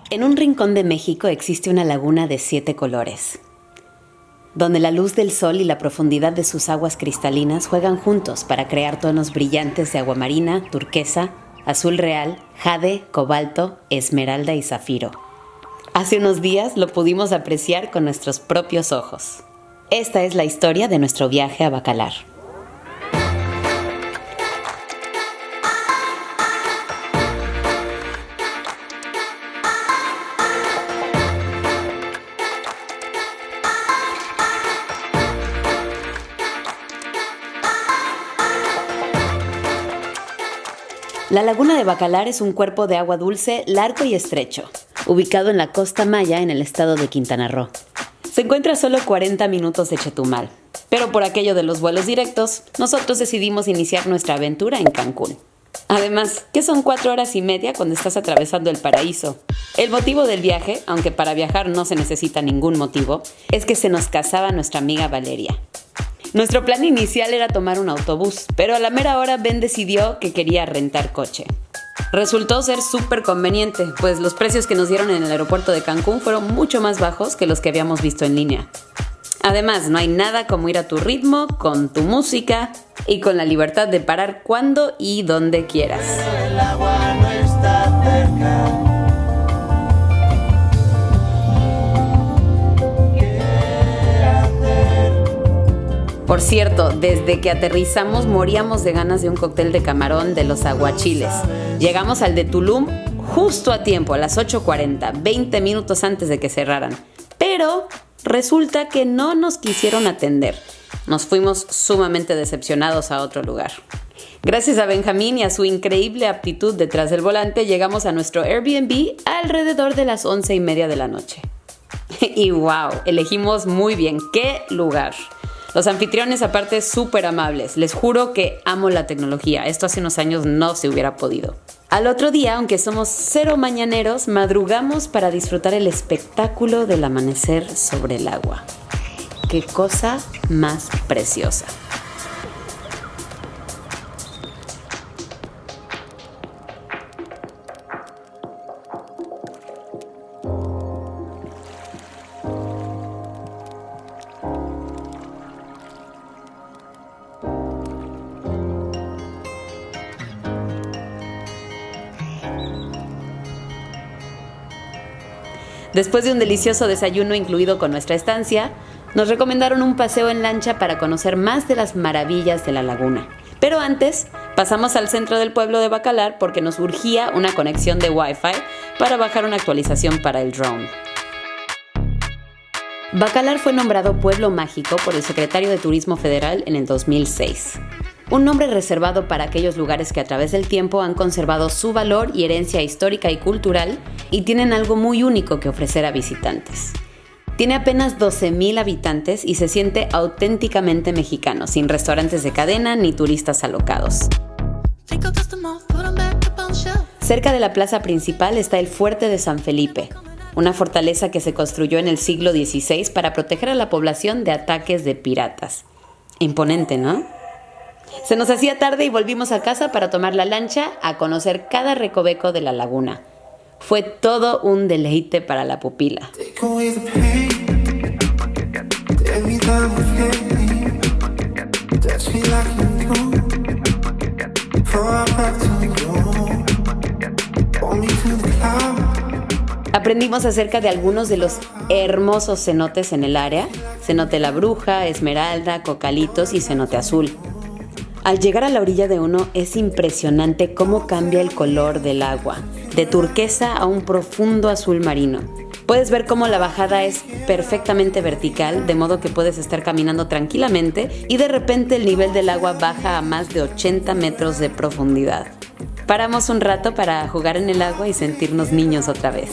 En un rincón de México existe una laguna de 7 colores, donde la luz del sol y la profundidad de sus aguas cristalinas juegan juntos para crear tonos brillantes de aguamarina, turquesa, azul real, jade, cobalto, esmeralda y zafiro. Hace unos días lo pudimos apreciar con nuestros propios ojos. Esta es la historia de nuestro viaje a Bacalar. La laguna de Bacalar es un cuerpo de agua dulce, largo y estrecho, ubicado en la costa maya en el estado de Quintana Roo. Se encuentra a solo 40 minutos de Chetumal, pero por aquello de los vuelos directos, nosotros decidimos iniciar nuestra aventura en Cancún. Además, que son 4 horas y media cuando estás atravesando el paraíso. El motivo del viaje, aunque para viajar no se necesita ningún motivo, es que se nos casaba nuestra amiga Valeria. Nuestro plan inicial era tomar un autobús, pero a la mera hora Ben decidió que quería rentar coche. Resultó ser súper conveniente, pues los precios que nos dieron en el aeropuerto de Cancún fueron mucho más bajos que los que habíamos visto en línea. Además, no hay nada como ir a tu ritmo, con tu música y con la libertad de parar cuando y donde quieras. El agua no está cerca. Por cierto, desde que aterrizamos moríamos de ganas de un cóctel de camarón de los aguachiles. Llegamos al de Tulum justo a tiempo, a las 8:40, 20 minutos antes de que cerraran. Pero resulta que no nos quisieron atender. Nos fuimos sumamente decepcionados a otro lugar. Gracias a Benjamín y a su increíble aptitud detrás del volante, llegamos a nuestro Airbnb alrededor de las 11:30 de la noche. Y wow, elegimos muy bien. ¡Qué lugar! Los anfitriones aparte súper amables. Les juro que amo la tecnología. Esto hace unos años no se hubiera podido. Al otro día, aunque somos 0 mañaneros, madrugamos para disfrutar el espectáculo del amanecer sobre el agua. ¡Qué cosa más preciosa! Después de un delicioso desayuno incluido con nuestra estancia, nos recomendaron un paseo en lancha para conocer más de las maravillas de la laguna. Pero antes, pasamos al centro del pueblo de Bacalar porque nos urgía una conexión de Wi-Fi para bajar una actualización para el drone. Bacalar fue nombrado Pueblo Mágico por el Secretario de Turismo Federal en el 2006. Un nombre reservado para aquellos lugares que a través del tiempo han conservado su valor y herencia histórica y cultural y tienen algo muy único que ofrecer a visitantes. Tiene apenas 12,000 habitantes y se siente auténticamente mexicano, sin restaurantes de cadena ni turistas alocados. Cerca de la plaza principal está el Fuerte de San Felipe, una fortaleza que se construyó en el siglo XVI para proteger a la población de ataques de piratas. Imponente, ¿no? Se nos hacía tarde y volvimos a casa para tomar la lancha a conocer cada recoveco de la laguna. Fue todo un deleite para la pupila. Aprendimos acerca de algunos de los hermosos cenotes en el área: cenote La Bruja, Esmeralda, Cocalitos y cenote Azul. Al llegar a la orilla de uno es impresionante cómo cambia el color del agua, de turquesa a un profundo azul marino. Puedes ver cómo la bajada es perfectamente vertical, de modo que puedes estar caminando tranquilamente y de repente el nivel del agua baja a más de 80 metros de profundidad. Paramos un rato para jugar en el agua y sentirnos niños otra vez.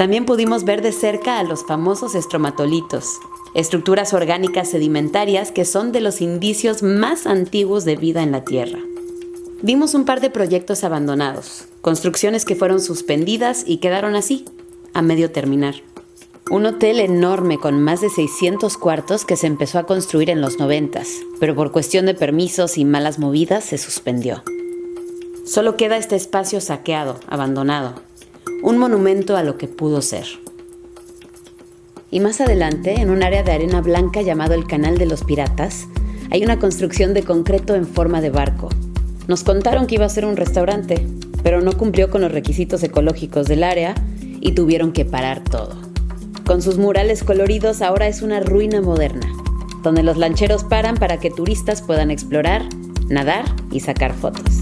También pudimos ver de cerca a los famosos estromatolitos, estructuras orgánicas sedimentarias que son de los indicios más antiguos de vida en la Tierra. Vimos un par de proyectos abandonados, construcciones que fueron suspendidas y quedaron así, a medio terminar. Un hotel enorme con más de 600 cuartos que se empezó a construir en los 90s, pero por cuestión de permisos y malas movidas se suspendió. Solo queda este espacio saqueado, abandonado, un monumento a lo que pudo ser. Y más adelante, en un área de arena blanca llamado el Canal de los Piratas, hay una construcción de concreto en forma de barco. Nos contaron que iba a ser un restaurante, pero no cumplió con los requisitos ecológicos del área y tuvieron que parar todo. Con sus murales coloridos ahora es una ruina moderna, donde los lancheros paran para que turistas puedan explorar, nadar y sacar fotos.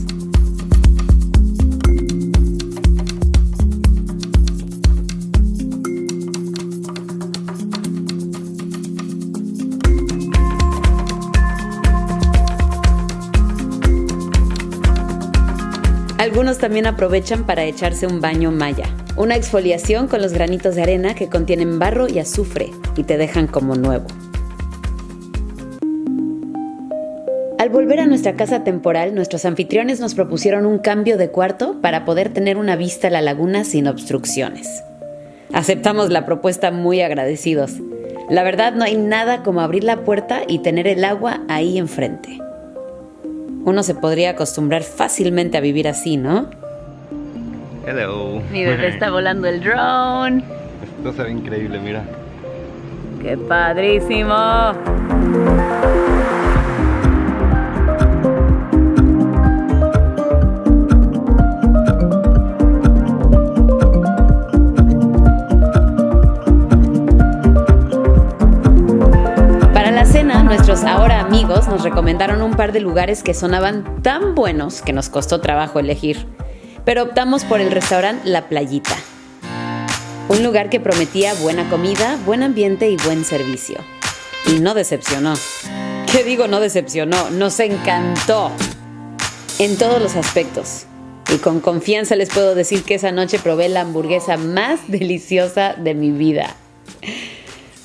Algunos también aprovechan para echarse un baño maya, una exfoliación con los granitos de arena que contienen barro y azufre y te dejan como nuevo. Al volver a nuestra casa temporal, nuestros anfitriones nos propusieron un cambio de cuarto para poder tener una vista a la laguna sin obstrucciones. Aceptamos la propuesta muy agradecidos. La verdad, no hay nada como abrir la puerta y tener el agua ahí enfrente. Uno se podría acostumbrar fácilmente a vivir así, ¿no? Hello. Mi bebé está volando el drone. Esto se ve increíble, mira. ¡Qué padrísimo! Nuestros ahora amigos nos recomendaron un par de lugares que sonaban tan buenos que nos costó trabajo elegir, pero optamos por el restaurante La Playita. Un lugar que prometía buena comida, buen ambiente y buen servicio. Y no decepcionó. ¿Qué digo no decepcionó? Nos encantó. En todos los aspectos. Y con confianza les puedo decir que esa noche probé la hamburguesa más deliciosa de mi vida.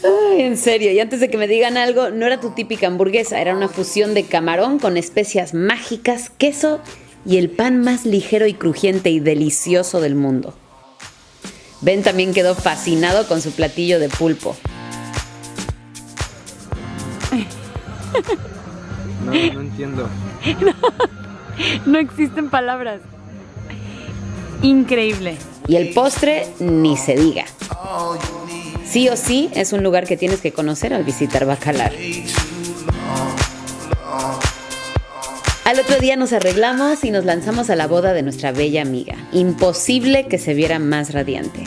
Ay, en serio, y antes de que me digan algo, no era tu típica hamburguesa, era una fusión de camarón con especias mágicas, queso y el pan más ligero y crujiente y delicioso del mundo. Ben también quedó fascinado con su platillo de pulpo. No entiendo. No existen palabras. Increíble. Y el postre, ni se diga. Sí o sí, es un lugar que tienes que conocer al visitar Bacalar. Al otro día nos arreglamos y nos lanzamos a la boda de nuestra bella amiga. Imposible que se viera más radiante.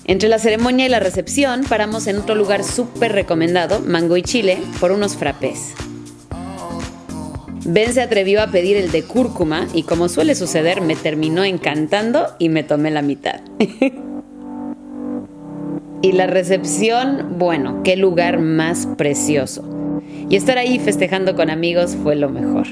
Entre la ceremonia y la recepción, paramos en otro lugar súper recomendado, Mango y Chile, por unos frappés. Ben se atrevió a pedir el de cúrcuma y, como suele suceder, me terminó encantando y me tomé la mitad. Y la recepción, bueno, qué lugar más precioso. Y estar ahí festejando con amigos fue lo mejor.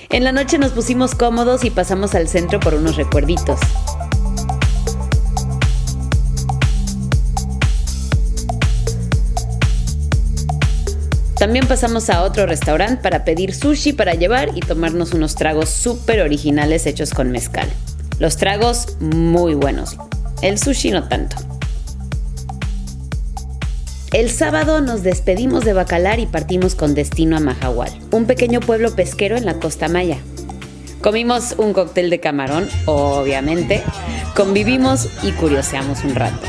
En la noche nos pusimos cómodos y pasamos al centro por unos recuerditos. También pasamos a otro restaurante para pedir sushi para llevar y tomarnos unos tragos súper originales hechos con mezcal. Los tragos muy buenos, el sushi no tanto. El sábado nos despedimos de Bacalar y partimos con destino a Mahahual, un pequeño pueblo pesquero en la costa maya. Comimos un cóctel de camarón, obviamente, convivimos y curioseamos un rato.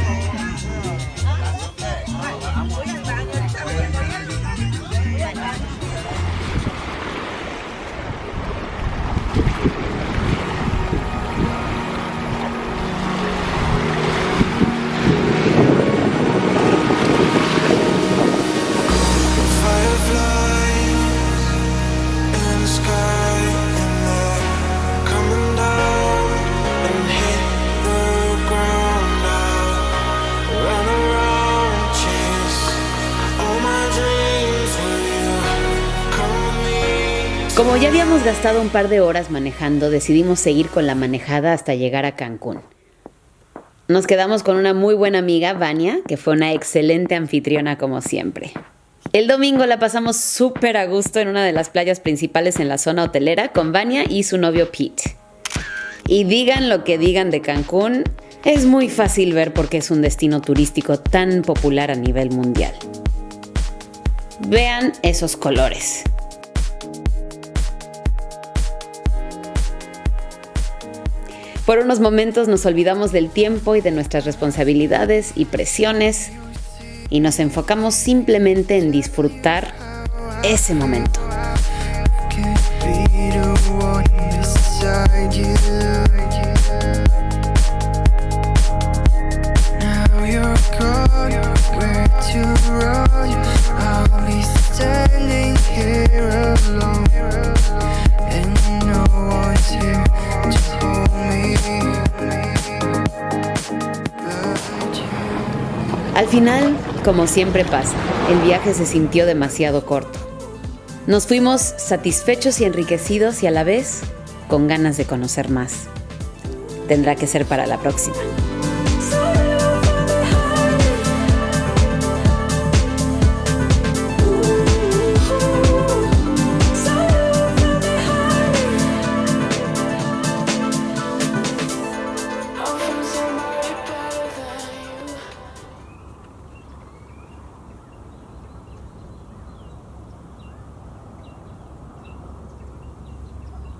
Como ya habíamos gastado un par de horas manejando, decidimos seguir con la manejada hasta llegar a Cancún. Nos quedamos con una muy buena amiga, Vania, que fue una excelente anfitriona como siempre. El domingo la pasamos súper a gusto en una de las playas principales en la zona hotelera con Vania y su novio Pete. Y digan lo que digan de Cancún, es muy fácil ver por qué es un destino turístico tan popular a nivel mundial. Vean esos colores. Por unos momentos nos olvidamos del tiempo y de nuestras responsabilidades y presiones y nos enfocamos simplemente en disfrutar ese momento. Al final, como siempre pasa, el viaje se sintió demasiado corto. Nos fuimos satisfechos y enriquecidos y a la vez con ganas de conocer más. Tendrá que ser para la próxima.